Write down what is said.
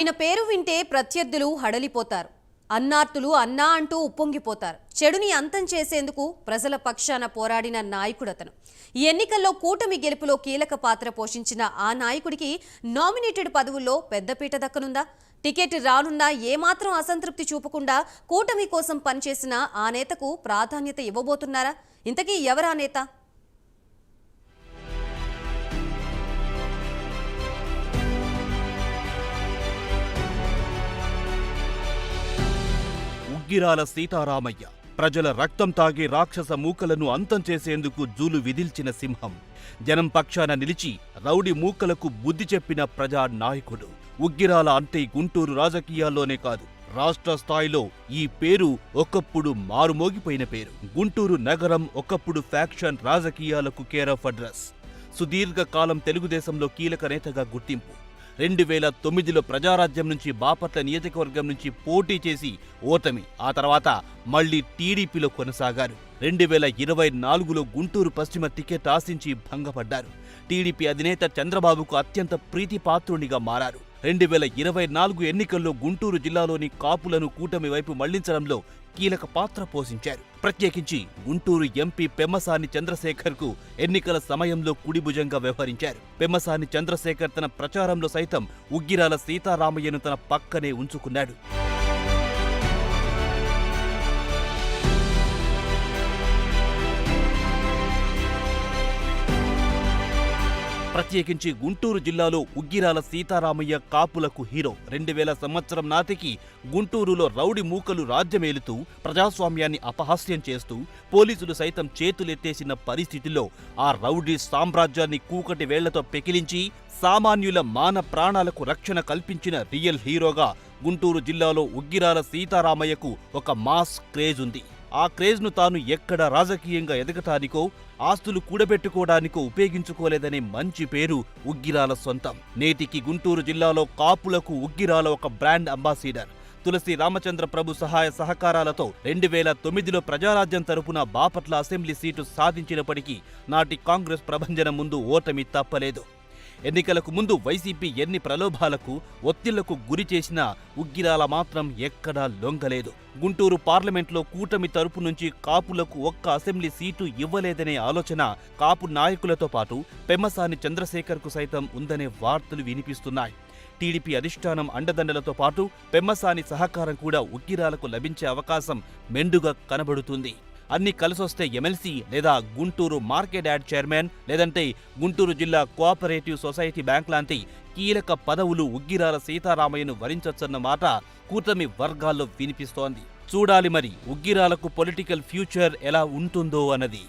ఆయన పేరు వింటే ప్రత్యర్థులు హడలిపోతారు. అన్నార్తులు అన్నా అంటూ ఉప్పొంగిపోతారు. చెడుని అంతం చేసేందుకు ప్రజల పక్షాన పోరాడిన నాయకుడతను. ఈ ఎన్నికల్లో కూటమి గెలుపులో కీలక పాత్ర పోషించిన ఆ నాయకుడికి నామినేటెడ్ పదవుల్లో పెద్దపీట దక్కనుందా? టికెట్ రానున్నా ఏమాత్రం అసంతృప్తి చూపకుండా కూటమి కోసం పనిచేసిన ఆ నేతకు ప్రాధాన్యత ఇవ్వబోతున్నారా? ఇంతకీ ఎవరా నేత? ఉగ్గిరాల సీతారామయ్య ప్రజల రక్తం తాగే రాక్షస మూకలను అంతం చేసేందుకు జూలు విదిల్చిన సింహం. జనం పక్షాన నిలిచి రౌడీ మూకలకు బుద్ధి చెప్పిన ప్రజా నాయకుడు. ఉగ్గిరాల అంటే గుంటూరు రాజకీయాల్లోనే కాదు, రాష్ట్ర స్థాయిలో ఈ పేరు ఒకప్పుడు మారుమోగిపోయిన పేరు. గుంటూరు నగరం ఒకప్పుడు ఫ్యాక్షన్ రాజకీయాలకు కేర్ ఆఫ్ అడ్రస్. సుదీర్ఘకాలం తెలుగుదేశంలో కీలక నేతగా గుర్తింపు. 2009లో ప్రజారాజ్యం నుంచి బాపట్ల నియోజకవర్గం నుంచి పోటీ చేసి ఓటమి. ఆ తర్వాత మళ్లీ టీడీపీలో కొనసాగారు. 2024లో గుంటూరు పశ్చిమ టికెట్ ఆశించి భంగపడ్డారు. టీడీపీ అధినేత చంద్రబాబుకు అత్యంత ప్రీతిపాత్రునిగా మారారు. 2024 ఎన్నికల్లో గుంటూరు జిల్లాలోని కాపులను కూటమి వైపు మళ్లించడంలో కీలక పాత్ర పోషించారు. ప్రత్యేకించి గుంటూరు ఎంపీ పెమ్మసాని చంద్రశేఖర్కు ఎన్నికల సమయంలో కుడిభుజంగా వ్యవహరించారు. పెమ్మసాని చంద్రశేఖర్ తన ప్రచారంలో సైతం ఉగ్గిరాల సీతారామయ్యను తన పక్కనే ఉంచుకున్నాడు. ప్రత్యేకించి గుంటూరు జిల్లాలో ఉగ్గిరాల సీతారామయ్య కాపులకు హీరో. 2000 సంవత్సరం నాటికి గుంటూరులో రౌడీ మూకలు రాజ్యమేలుతూ ప్రజాస్వామ్యాన్ని అపహాస్యం చేస్తూ పోలీసులు సైతం చేతులెత్తేసిన పరిస్థితిలో ఆ రౌడీ సామ్రాజ్యాన్ని కూకటి వేళ్లతో పెకిలించి సామాన్యుల మాన ప్రాణాలకు రక్షణ కల్పించిన రియల్ హీరోగా గుంటూరు జిల్లాలో ఉగ్గిరాల సీతారామయ్యకు ఒక మాస్ క్రేజ్ ఉంది. ఆ క్రేజ్ను తాను ఎక్కడ రాజకీయంగా ఎదగటానికో ఆస్తులు కూడబెట్టుకోవడానికో ఉపయోగించుకోలేదనే మంచి పేరు ఉగ్గిరాల సొంతం. నేటికి గుంటూరు జిల్లాలో కాపులకు ఉగ్గిరాల ఒక బ్రాండ్ అంబాసిడర్. తులసి రామచంద్ర ప్రభు సహాయ సహకారాలతో 2009లో ప్రజారాజ్యం తరపున బాపట్ల అసెంబ్లీ సీటు సాధించినప్పటికీ నాటి కాంగ్రెస్ ప్రభంజనం ముందు ఓటమి తప్పలేదు. ఎన్నికలకు ముందు వైసీపీ ఎన్ని ప్రలోభాలకు ఒత్తిళ్లకు గురి చేసినా ఉగ్గిరాల మాత్రం ఎక్కడా లొంగలేదు. గుంటూరు పార్లమెంట్లో కూటమి తరపు నుంచి కాపులకు ఒక్క అసెంబ్లీ సీటు ఇవ్వలేదనే ఆలోచన కాపు నాయకులతో పాటు పెమ్మసాని చంద్రశేఖర్కు సైతం ఉందనే వార్తలు వినిపిస్తున్నాయి. టీడీపీ అధిష్టానం అండదండలతో పాటు పెమ్మసాని సహకారం కూడా ఉగ్గిరాలకు లభించే అవకాశం మెండుగా కనబడుతుంది. అన్ని కలిసొస్తే ఎమ్మెల్సీ లేదా గుంటూరు మార్కెట్ యార్డ్ చైర్మన్ లేదంటే గుంటూరు జిల్లా కోఆపరేటివ్ సొసైటీ బ్యాంక్ లాంటి కీలక పదవులు ఉగ్గిరాల సీతారామయ్యను వరించొచ్చన్న మాట కూటమి వర్గాల్లో వినిపిస్తోంది. చూడాలి మరి ఉగ్గిరాలకు పొలిటికల్ ఫ్యూచర్ ఎలా ఉంటుందో అన్నది.